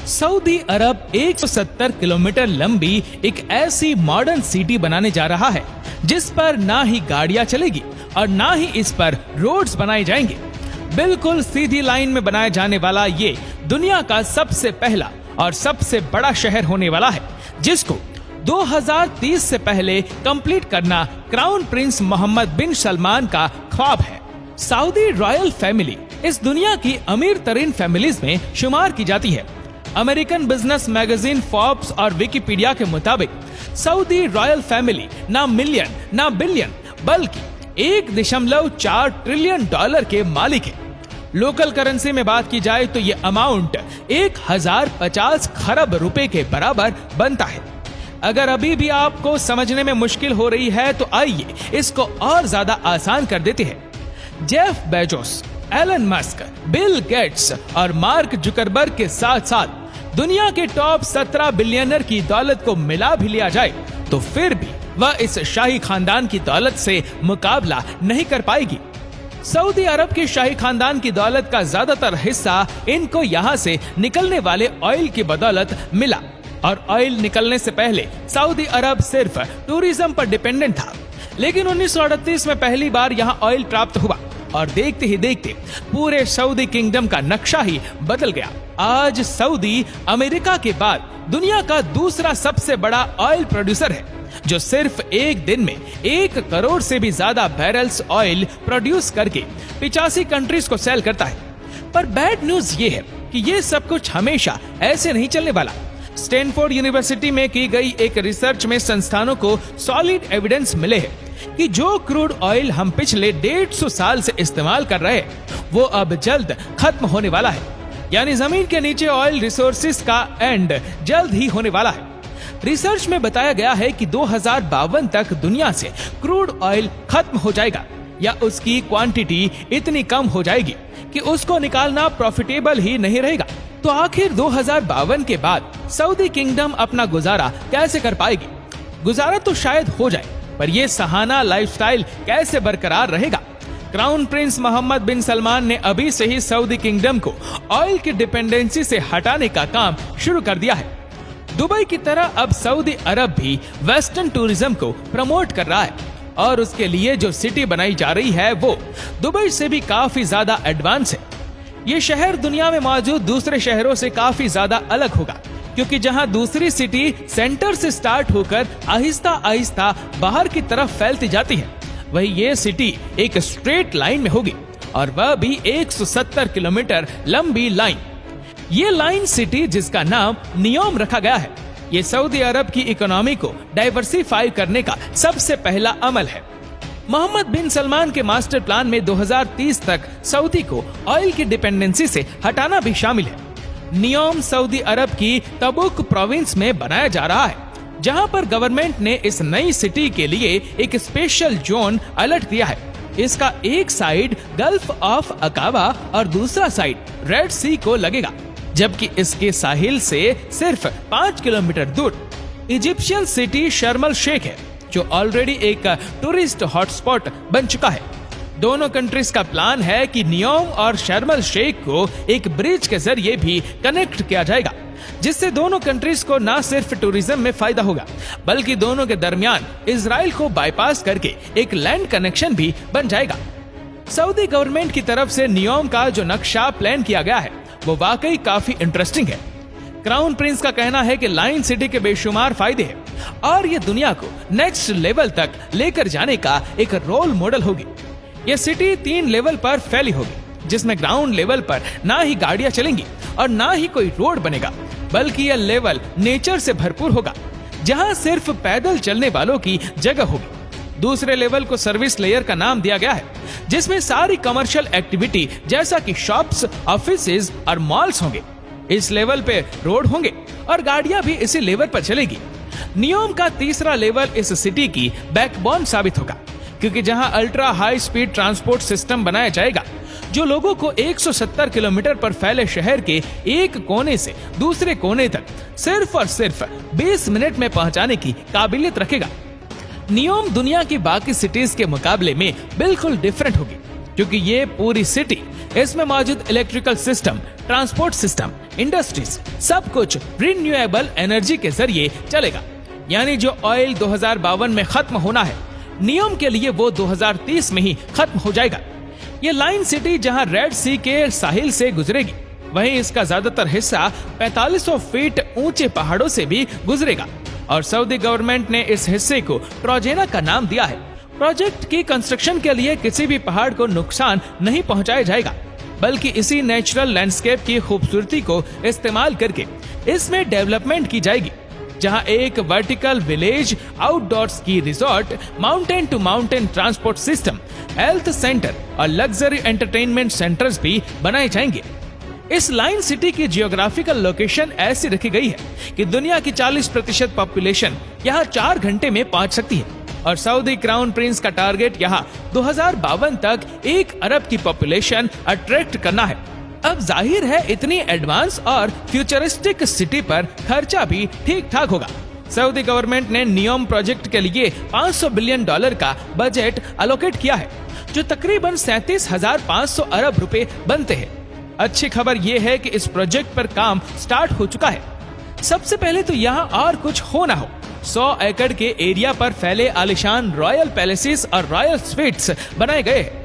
Saudi अरब 170 kilometre लंबी एक ऐसी मॉडर्न सिटी बनाने जा रहा है जिस पर ना ही गाड़ियां चलेगी और ना ही इस पर रोड्स बनाए जाएंगे। बिल्कुल सीधी लाइन में बनाया जाने वाला ये दुनिया का सबसे पहला और सबसे बड़ा शहर होने वाला है, जिसको 2030 से पहले कंप्लीट करना क्राउन प्रिंस मोहम्मद बिन सलमान का ख्वाब है। सऊदी रॉयल फैमिली इस दुनिया की अमीर तरीन फैमिलीज में शुमार की जाती है। अमेरिकन बिजनेस मैगजीन फोर्ब्स और विकिपीडिया के मुताबिक सऊदी रॉयल फैमिली ना मिलियन ना बिलियन बल्कि 1.4 ट्रिलियन डॉलर के मालिक है। लोकल करेंसी में बात की जाए तो ये अमाउंट 1050 खरब रुपए के बराबर बनता है। अगर अभी भी आपको समझने में मुश्किल हो रही है तो आइए इसको और ज्यादा आसान कर देते हैं। Jeff Bezos, Elon Musk, Bill Gates और मार्क जुकरबर्ग के साथ साथ दुनिया के टॉप 17 बिलियनर की दौलत को मिला भी लिया जाए तो फिर भी वह इस शाही खानदान की दौलत से मुकाबला नहीं कर पाएगी। सऊदी अरब के शाही खानदान की दौलत का ज्यादातर हिस्सा इनको यहाँ से निकलने वाले ऑयल की बदौलत मिला और ऑयल निकलने से पहले सऊदी अरब सिर्फ टूरिज्म पर डिपेंडेंट था, लेकिन 1938 में पहली बार यहाँ ऑयल प्राप्त हुआ और देखते ही देखते पूरे सऊदी किंगडम का नक्शा ही बदल गया। आज सऊदी अमेरिका के बाद दुनिया का दूसरा सबसे बड़ा ऑयल प्रोड्यूसर है, जो सिर्फ एक दिन में 1 करोड़ से भी ज्यादा बैरल्स ऑयल प्रोड्यूस करके 85 कंट्रीज को सेल करता है। पर बैड न्यूज ये है कि ये सब कुछ हमेशा ऐसे नहीं चलने वाला। स्टैनफोर्ड यूनिवर्सिटी में की गई एक रिसर्च में संस्थानों को सॉलिड एविडेंस मिले हैं कि जो क्रूड ऑयल हम पिछले 150 साल से इस्तेमाल कर रहे हैं वो अब जल्द खत्म होने वाला है, यानी जमीन के नीचे ऑयल रिसोर्सेज का एंड जल्द ही होने वाला है। रिसर्च में बताया गया है कि 2052 तक दुनिया से क्रूड ऑयल खत्म हो जाएगा या उसकी क्वांटिटी इतनी कम हो जाएगी कि उसको निकालना प्रॉफिटेबल ही नहीं रहेगा। तो आखिर 2052 के बाद सऊदी किंगडम अपना गुजारा कैसे कर पाएगी? गुजारा तो शायद हो जाए, पर यह सहाना लाइफस्टाइल कैसे बरकरार रहेगा? क्राउन प्रिंस मोहम्मद बिन सलमान ने अभी से ही सऊदी किंगडम को ऑयल की डिपेंडेंसी से हटाने का काम शुरू कर दिया है। दुबई की तरह अब सऊदी अरब भी वेस्टर्न टूरिज्म को प्रमोट कर रहा है और उसके लिए जो सिटी बनाई जा रही है वो दुबई से भी काफी ज्यादा एडवांस है। ये शहर दुनिया में मौजूद दूसरे शहरों से काफी ज्यादा अलग होगा, क्योंकि जहां दूसरी सिटी सेंटर से स्टार्ट होकर आहिस्ता आहिस्ता बाहर की तरफ फैलती जाती है, वही ये सिटी एक स्ट्रेट लाइन में होगी और वह भी 170 किलोमीटर लंबी लाइन। ये लाइन सिटी, जिसका नाम नियोम रखा गया है, ये सऊदी अरब की इकोनॉमी को डाइवर्सिफाई करने का सबसे पहला अमल है। मोहम्मद बिन सलमान के मास्टर प्लान में 2030 तक सऊदी को ऑयल की डिपेंडेंसी से हटाना भी शामिल है। नियोम सऊदी अरब की तबुक प्रोविंस में बनाया जा रहा है, जहां पर गवर्नमेंट ने इस नई सिटी के लिए एक स्पेशल जोन अलर्ट दिया है। इसका एक साइड गल्फ ऑफ अकाबा और दूसरा साइड रेड सी को लगेगा, जबकि इसके साहिल से सिर्फ 5 किलोमीटर दूर इजिप्शियन सिटी शर्म अल शेख है, जो ऑलरेडी एक टूरिस्ट हॉटस्पॉट बन चुका है। दोनों कंट्रीज का प्लान है कि नियोम और शर्म अल शेख को एक ब्रिज के जरिए भी कनेक्ट किया जाएगा, जिससे दोनों कंट्रीज को न सिर्फ टूरिज्म में फायदा होगा बल्कि दोनों के दरमियान इजराइल को बाईपास करके एक लैंड कनेक्शन भी बन जाएगा। सऊदी गवर्नमेंट की तरफ से नियोम का जो नक्शा प्लान किया गया है वो वाकई काफी इंटरेस्टिंग है। क्राउन प्रिंस का कहना है कि लाइन सिटी के बेशुमार फायदे हैं और ये दुनिया को नेक्स्ट लेवल तक लेकर जाने का एक रोल मॉडल होगी। ये सिटी 3 लेवल पर फैली होगी, जिसमें ग्राउंड लेवल पर ना ही गाड़ियां चलेंगी और ना ही कोई रोड बनेगा, बल्कि यह लेवल नेचर से भरपूर होगा, जहां सिर्फ पैदल चलने वालों की जगह होगी। दूसरे लेवल को सर्विस लेयर का नाम दिया गया है, जिसमें सारी कमर्शियल एक्टिविटी जैसा कि शॉप्स, ऑफिसेज और मॉल्स होंगे। इस लेवल पे रोड होंगे और गाड़ियां भी इसी लेवल पर चलेगी। नियोम का तीसरा लेवल इस सिटी की बैकबोन साबित होगा, क्योंकि जहां ultra high speed transport system बनाया जाएगा, जो लोगों को 170 किलोमीटर पर फैले शहर के एक कोने से दूसरे कोने तक सिर्फ और सिर्फ 20 मिनट में पहुंचाने की काबिलियत रखेगा। नियोम दुनिया की बाकी सिटीज के मुकाबले में बिल्कुल डिफरेंट होगी, क्योंकि ये पूरी सिटी, इसमें मौजूद electrical system, transport system, industries, सब कुछ रिन्यूएबल एनर्जी के जरिए चलेगा। यानी जो ऑयल 2052 में खत्म होना है, नियोम के लिए वो 2030 में ही खत्म हो जाएगा। ये लाइन सिटी जहां रेड सी के साहिल से गुजरेगी, वहीं इसका ज्यादातर हिस्सा 4500 फीट ऊंचे पहाड़ों से भी गुजरेगा और सऊदी गवर्नमेंट ने इस हिस्से को ट्रोजेना का नाम दिया है। प्रोजेक्ट की कंस्ट्रक्शन के लिए किसी भी पहाड़ को नुकसान नहीं पहुंचाया जाएगा, बल्कि इसी नेचुरल लैंडस्केप की खूबसूरती को इस्तेमाल करके इसमें डेवलपमेंट की जाएगी, जहां एक vertical village, outdoor ski resort, mountain to mountain transport system, health centre और लग्जरी एंटरटेनमेंट सेंटर्स भी बनाए जाएंगे। इस लाइन सिटी की जियोग्राफिकल लोकेशन ऐसी रखी गई है कि दुनिया की 40% पॉपुलेशन यहाँ 4 घंटे में पहुंच सकती है और सऊदी क्राउन प्रिंस का टारगेट यहाँ 2052 तक 1 अरब की पॉपुलेशन अट्रैक्ट करना है। अब जाहिर है इतनी एडवांस और फ्यूचरिस्टिक सिटी पर खर्चा भी ठीक ठाक होगा। सऊदी गवर्नमेंट ने नियोम प्रोजेक्ट के लिए $500 बिलियन का बजट अलोकेट किया है, जो तकरीबन 37,500 अरब रुपए बनते हैं। अच्छी खबर यह है कि इस प्रोजेक्ट पर काम स्टार्ट हो चुका है। सबसे पहले तो यहाँ और कुछ हो ना हो, 100 एकड़ के एरिया पर फैले आलिशान रॉयल पैलेसेस और रॉयल स्वीट्स बनाए गए हैं।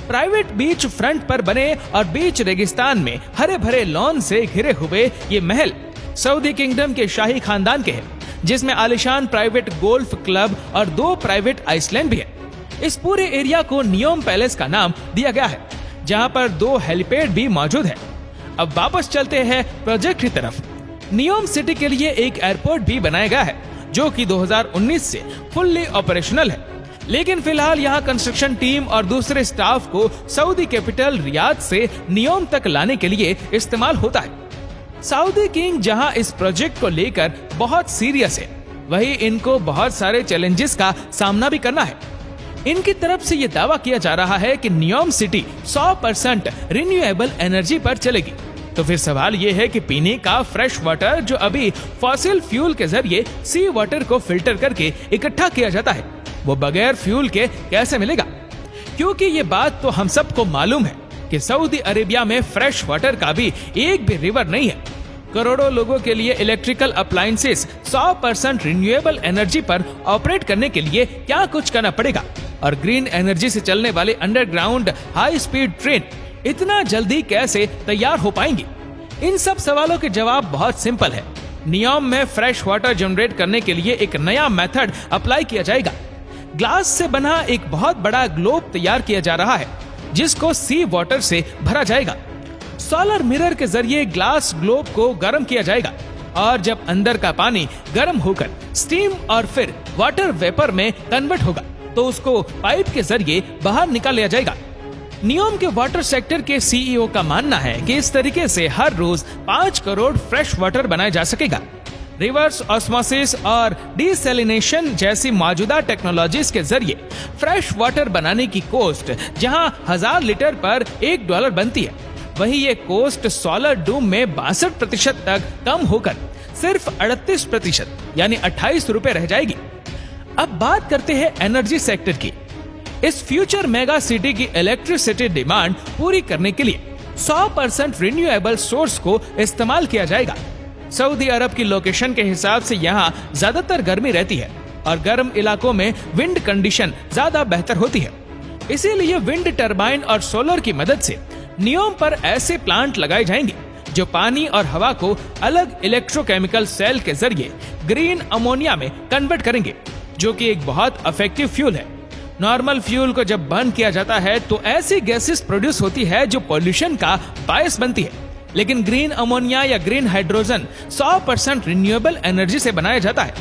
प्राइवेट बीच फ्रंट पर बने और बीच रेगिस्तान में हरे भरे लॉन से घिरे हुए ये महल सऊदी किंगडम के शाही खानदान के हैं, जिसमें आलिशान प्राइवेट गोल्फ क्लब और 2 प्राइवेट आइसलैंड भी है। इस पूरे एरिया को नियोम पैलेस का नाम दिया गया है, जहां पर 2 हेलीपैड भी मौजूद है। अब वापस चलते हैं प्रोजेक्ट की तरफ। नियोम सिटी के लिए एक एयरपोर्ट भी बनाया गया है, जो कि 2019 से फुल्ली ऑपरेशनल है, लेकिन फिलहाल यहाँ कंस्ट्रक्शन टीम और दूसरे स्टाफ को सऊदी कैपिटल रियाद से नियोम तक लाने के लिए इस्तेमाल होता है। सऊदी किंग जहाँ इस प्रोजेक्ट को लेकर बहुत सीरियस है, वहीं इनको बहुत सारे चैलेंजेस का सामना भी करना है। इनकी तरफ से ये दावा किया जा रहा है कि नियोम सिटी 100% रिन्यूएबल एनर्जी पर चलेगी। तो फिर सवाल ये है कि पीने का फ्रेश वाटर जो अभी फॉसिल फ्यूल के जरिए सी वाटर को फिल्टर करके इकट्ठा किया जाता है, वो बगैर फ्यूल के कैसे मिलेगा? क्योंकि ये बात तो हम सबको मालूम है कि सऊदी अरेबिया में फ्रेश वाटर का भी एक भी रिवर नहीं है। करोड़ों लोगों के लिए इलेक्ट्रिकल अप्लायंसेस 100% रिन्यूएबल एनर्जी पर ऑपरेट करने के लिए क्या कुछ करना पड़ेगा, और ग्रीन एनर्जी से चलने वाले अंडरग्राउंड हाई स्पीड ट्रेन इतना जल्दी कैसे तैयार हो पाएंगी? इन सब सवालों के जवाब बहुत सिंपल है। नियोम में फ्रेश वाटर जनरेट करने के लिए एक नया मेथड अप्लाई किया जाएगा। ग्लास से बना एक बहुत बड़ा ग्लोब तैयार किया जा रहा है, जिसको सी वाटर से भरा जाएगा। सोलर मिरर के जरिए ग्लास ग्लोब को गर्म किया जाएगा और जब अंदर का पानी गर्म होकर स्टीम और फिर वाटर वेपर में कन्वर्ट होगा तो उसको पाइप के जरिए बाहर निकाल लिया जाएगा। नियोम के वाटर सेक्टर के सीईओ का मानना है कि इस तरीके से हर रोज 5 करोड़ फ्रेश वाटर बनाया जा सकेगा। रिवर्स ऑस्मोसिस और डिसैलिनेशन जैसी मौजूदा टेक्नोलॉजीज के जरिए फ्रेश वाटर बनाने की कॉस्ट जहां 1000 लीटर पर $1 बनती है, वहीं ये कॉस्ट सोलर डूम में 62% तक कम होकर सिर्फ 38% यानी 28 रुपए रह जाएगी। अब बात करते हैं एनर्जी सेक्टर की। इस फ्यूचर मेगा सिटी की इलेक्ट्रिसिटी डिमांड पूरी करने के लिए 100% रिन्यूएबल सोर्स को इस्तेमाल किया जाएगा। सऊदी अरब की लोकेशन के हिसाब से यहाँ ज्यादातर गर्मी रहती है और गर्म इलाकों में विंड कंडीशन ज्यादा बेहतर होती है। इसीलिए विंड टरबाइन और सोलर की मदद से नियोम पर ऐसे प्लांट लगाए जाएंगे जो पानी और हवा को अलग इलेक्ट्रोकेमिकल सेल के जरिए ग्रीन अमोनिया में कन्वर्ट करेंगे, जो कि एक बहुत इफेक्टिव फ्यूल है। नॉर्मल फ्यूल को जब बर्न किया जाता है तो ऐसी गैसेस प्रोड्यूस होती है जो पॉल्यूशन का बायस बनती है, लेकिन ग्रीन अमोनिया या ग्रीन हाइड्रोजन 100% रिन्यूएबल एनर्जी से बनाया जाता है।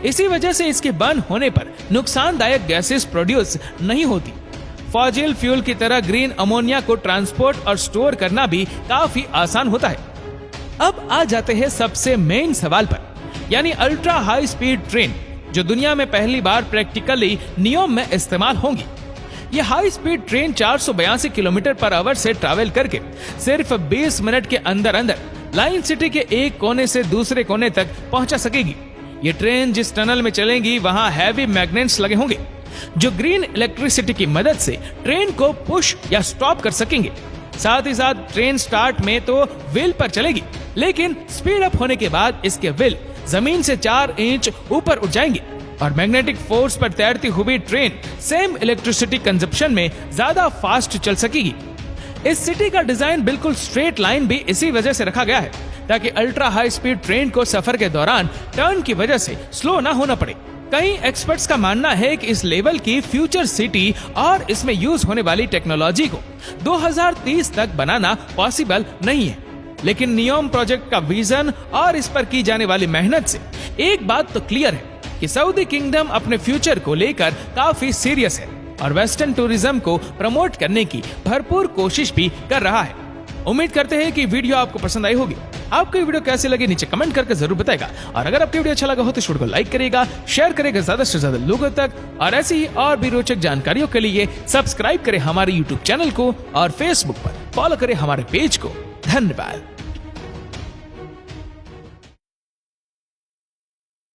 इसी वजह से इसके बर्न होने पर नुकसानदायक गैसेस प्रोड्यूस नहीं होती। फॉजिल फ्यूल की तरह ग्रीन अमोनिया को ट्रांसपोर्ट और स्टोर करना भी काफी आसान होता है। अब आ जाते हैं सबसे मेन सवाल पर, यानी अल्ट्रा हाई स्पीड ट्रेन जो दुनिया में पहली बार प्रैक्टिकली नियोम में इस्तेमाल होंगी। ये high speed train 482 kilometre per hour से ट्रैवल करके सिर्फ 20 मिनट के अंदर अंदर लाइन सिटी के एक कोने से दूसरे कोने तक पहुंचा सकेगी। ये ट्रेन जिस टनल में चलेंगी वहां हैवी मैग्नेट्स लगे होंगे जो ग्रीन इलेक्ट्रिसिटी की मदद से ट्रेन को पुश या स्टॉप कर सकेंगे। साथ ही साथ ट्रेन स्टार्ट में तो व्हील पर चलेगी, लेकिन स्पीड अप होने के बाद इसके व्हील जमीन से 4 इंच ऊपर उठ जाएंगे और मैग्नेटिक फोर्स पर तैरती हुई ट्रेन सेम इलेक्ट्रिसिटी कंजप्शन में ज्यादा फास्ट चल सकेगी। इस सिटी का डिजाइन बिल्कुल स्ट्रेट लाइन भी इसी वजह से रखा गया है ताकि अल्ट्रा हाई स्पीड ट्रेन को सफर के दौरान टर्न की वजह से स्लो ना होना पड़े। कई एक्सपर्ट्स का मानना है कि इस लेवल की फ्यूचर सिटी और इसमें यूज होने वाली टेक्नोलॉजी को 2030 तक बनाना पॉसिबल नहीं है, लेकिन नियोम प्रोजेक्ट का विजन और इस पर की जाने वाली मेहनत से एक बात तो क्लियर है कि सऊदी किंगडम अपने फ्यूचर को लेकर काफी सीरियस है और वेस्टर्न टूरिज्म को प्रमोट करने की भरपूर कोशिश भी कर रहा है। उम्मीद करते हैं कि वीडियो आपको पसंद आई होगी। आपको ये वीडियो कैसे लगी नीचे कमेंट करके जरूर बताएगा और अगर आपको वीडियो अच्छा लगा हो तो वीडियो को लाइक करेगा, शेयर करेगा ज्यादा से ज्यादा लोगों तक और ऐसी ही और भी रोचक जानकारियों के लिए सब्सक्राइब करें हमारे YouTube चैनल को और Facebook पर फॉलो करें हमारे पेज को। धन्यवाद।